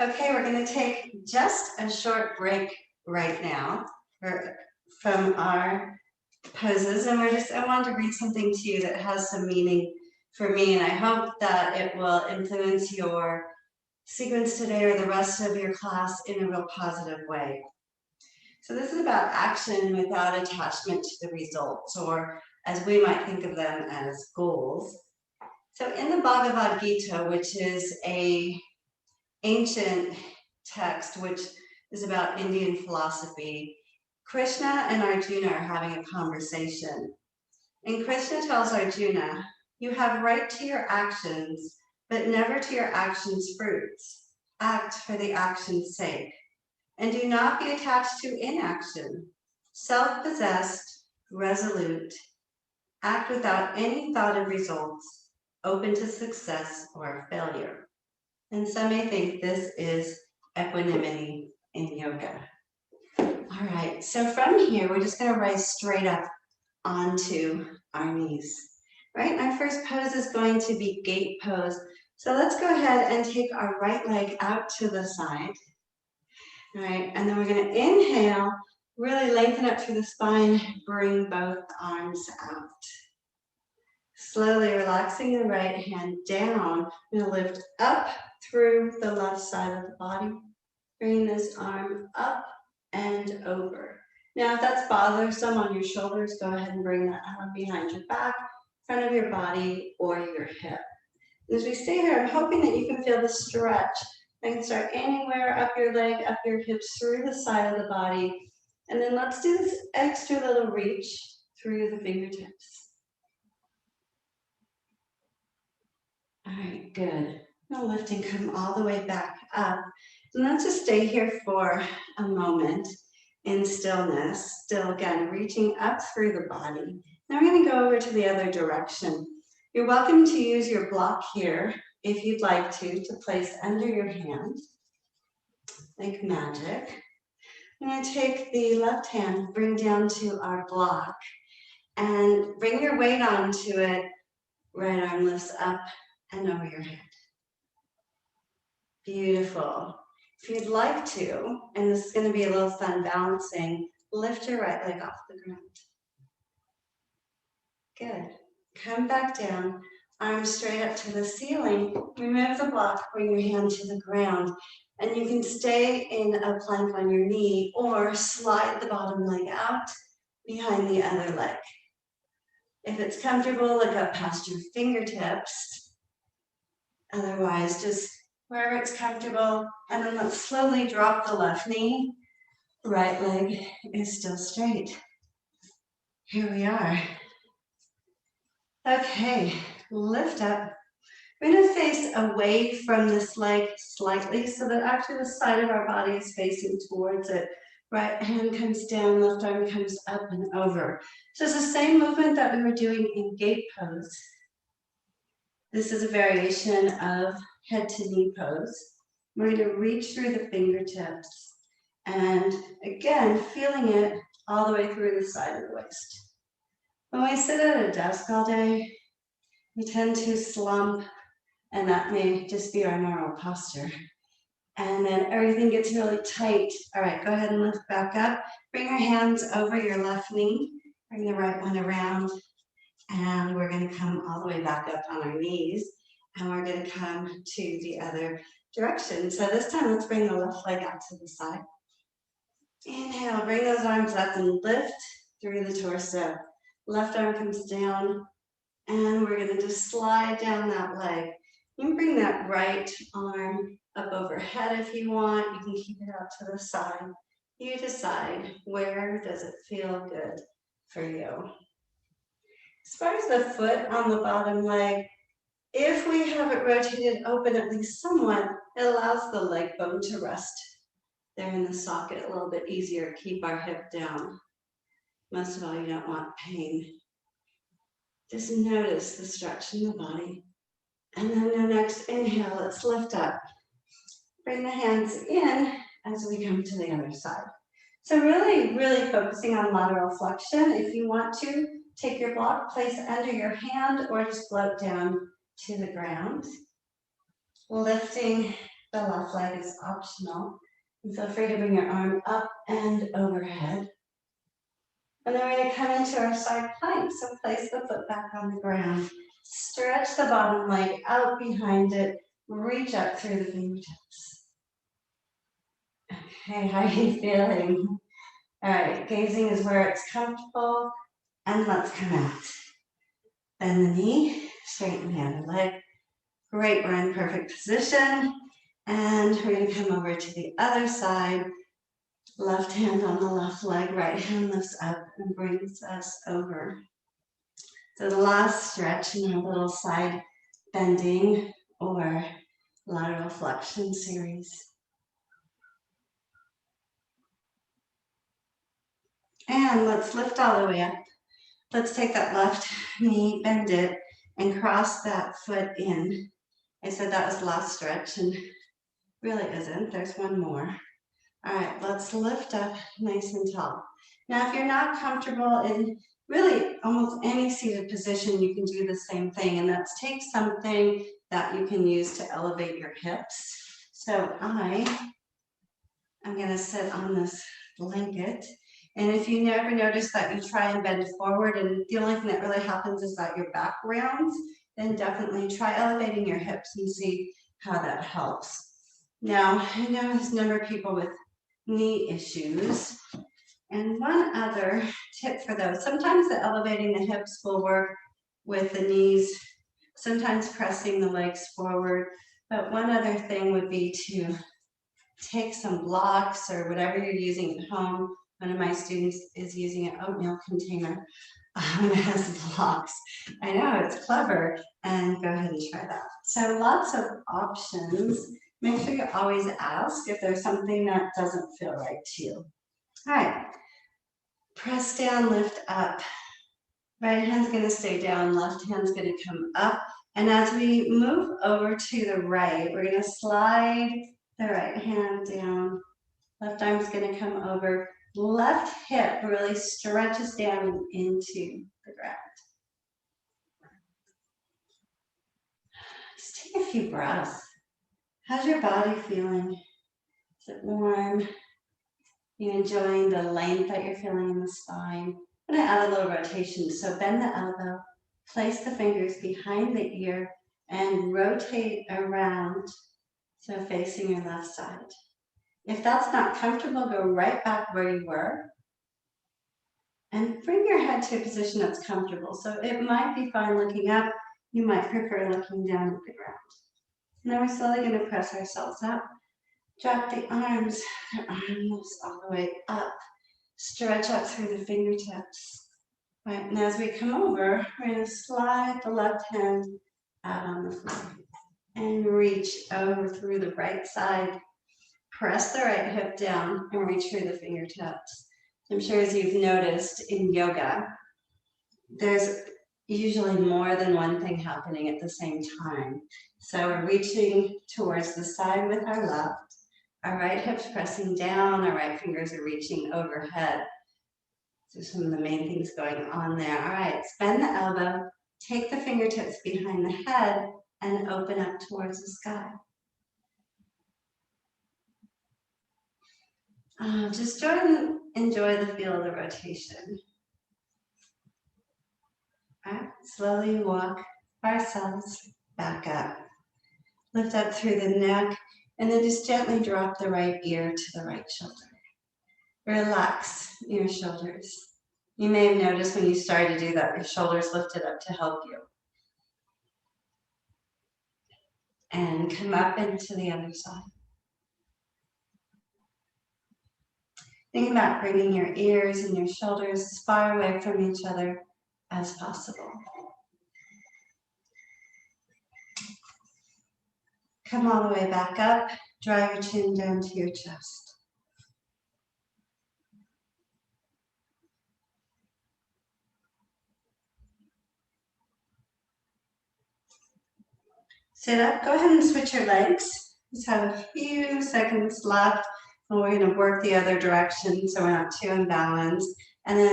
Okay, we're going to take just a short break right now from our poses, and I want to read something to you that has some meaning for me, and I hope that it will influence your sequence today or the rest of your class in a real positive way. So this is about action without attachment to the results, or as we might think of them as goals. So in the Bhagavad Gita, which is an ancient text which is about Indian philosophy, Krishna and Arjuna are having a conversation. And Krishna tells Arjuna, you have right to your actions, but never to your actions' fruits. Act for the action's sake. And do not be attached to inaction. Self-possessed, resolute, act without any thought of results, open to success or failure. And some may think this is equanimity in yoga. All right, so from here, we're just going to rise straight up onto our knees. Right, our first pose is going to be gate pose. So let's go ahead and take our right leg out to the side. All right, and then we're going to inhale, really lengthen up through the spine, bring both arms out. Slowly relaxing the right hand down, I'm going to lift up through the left side of the body. Bring this arm up and over. Now, if that's bothersome on your shoulders, go ahead and bring that arm behind your back, front of your body, or your hip. As we stay here, I'm hoping that you can feel the stretch. You can start anywhere up your leg, up your hips, through the side of the body. And then let's do this extra little reach through the fingertips. All right, good. Now lifting, come all the way back up. And let's just stay here for a moment in stillness. Still, again, reaching up through the body. Now we're going to go over to the other direction. You're welcome to use your block here, if you'd like to place under your hand, like magic. I'm going to take the left hand, bring down to our block, and bring your weight onto it. Right arm lifts up and over your head. Beautiful. If you'd like to, and this is going to be a little fun balancing, lift your right leg off the ground. Good. Come back down, arms straight up to the ceiling. Remove the block, bring your hand to the ground, and you can stay in a plank on your knee or slide the bottom leg out behind the other leg. If it's comfortable, look up past your fingertips. Otherwise, just wherever it's comfortable, and then let's slowly drop the left knee. Right leg is still straight. Here we are. Okay, lift up. We're going to face away from this leg slightly so that actually the side of our body is facing towards it. Right hand comes down, left arm comes up and over. So it's the same movement that we were doing in gate pose. This is a variation of head to knee pose. We're going to reach through the fingertips and again, feeling it all the way through the side of the waist. When we sit at a desk all day, we tend to slump, and that may just be our normal posture. And then everything gets really tight. All right, go ahead and lift back up. Bring your hands over your left knee. Bring the right one around. And we're going to come all the way back up on our knees. And we're going to come to the other direction. So this time, let's bring the left leg out to the side. Inhale, bring those arms up and lift through the torso. Left arm comes down, and we're going to just slide down that leg. You can bring that right arm up overhead if you want. You can keep it out to the side. You decide, where does it feel good for you? As far as the foot on the bottom leg, if we have it rotated open at least somewhat, it allows the leg bone to rest there in the socket a little bit easier. Keep our hip down. Most of all, you don't want pain. Just notice the stretch in the body. And then the next inhale, let's lift up. Bring the hands in as we come to the other side. So really, really focusing on lateral flexion. If you want to, take your block, place under your hand, or just float down to the ground. Lifting The left leg is optional. And feel free to bring your arm up and overhead. And then we're going to come into our side plank. So place the foot back on the ground. Stretch the bottom leg out behind it. Reach up through the fingertips. Okay, how are you feeling? All right, gazing is where it's comfortable. And let's come out. Bend the knee, straighten the other leg. Great, we're in perfect position. And we're going to come over to the other side. Left hand on the left leg, right hand lifts up and brings us over. So the last stretch in our little side bending or lateral flexion series. And let's lift all the way up. Let's take that left knee, bend it, and cross that foot in. I said that was the last stretch, and really isn't. There's one more. All right, let's lift up nice and tall. Now, if you're not comfortable in really almost any seated position, you can do the same thing, and that's take something that you can use to elevate your hips. So I'm going to sit on this blanket, and if you never notice that you try and bend forward, and the only thing that really happens is that your back rounds, then definitely try elevating your hips and see how that helps. Now, I know there's a number of people with knee issues. And one other tip for those, sometimes the elevating the hips will work with the knees, sometimes pressing the legs forward. But one other thing would be to take some blocks or whatever you're using at home. One of my students is using an oatmeal container that has blocks. I know, it's clever, and go ahead and try that. So lots of options. Make sure you always ask if there's something that doesn't feel right to you. All right, press down, lift up. Right hand's going to stay down, left hand's going to come up. And as we move over to the right, we're going to slide the right hand down. Left arm's going to come over. Left hip really stretches down into the ground. Just take a few breaths. How's your body feeling? Is it warm? You enjoying the length that you're feeling in the spine? I'm going to add a little rotation. So bend the elbow, place the fingers behind the ear, and rotate around, so facing your left side. If that's not comfortable, go right back where you were. And bring your head to a position that's comfortable. So it might be fine looking up. You might prefer looking down at the ground. Now we're slowly going to press ourselves up. Drop the arms, the arms all the way up. Stretch up through the fingertips. Right, and as we come over, we're going to slide the left hand out on the floor and reach over through the right side. Press the right hip down and reach through the fingertips. I'm sure as you've noticed in yoga, there's usually more than one thing happening at the same time. So we're reaching towards the side with our left, our right hip's pressing down, our right fingers are reaching overhead. So some of the main things going on there. All right, bend the elbow, take the fingertips behind the head, and open up towards the sky. Just enjoy the feel of the rotation. All right, slowly walk ourselves back up. Lift up through the neck, and then just gently drop the right ear to the right shoulder. Relax your shoulders. You may have noticed when you started to do that, your shoulders lifted up to help you. And come up into the other side. Think about bringing your ears and your shoulders as far away from each other as possible. Come all the way back up. Draw your chin down to your chest. Sit up. Go ahead and switch your legs. Just have a few seconds left. And we're going to work the other direction so we're not too imbalanced. And then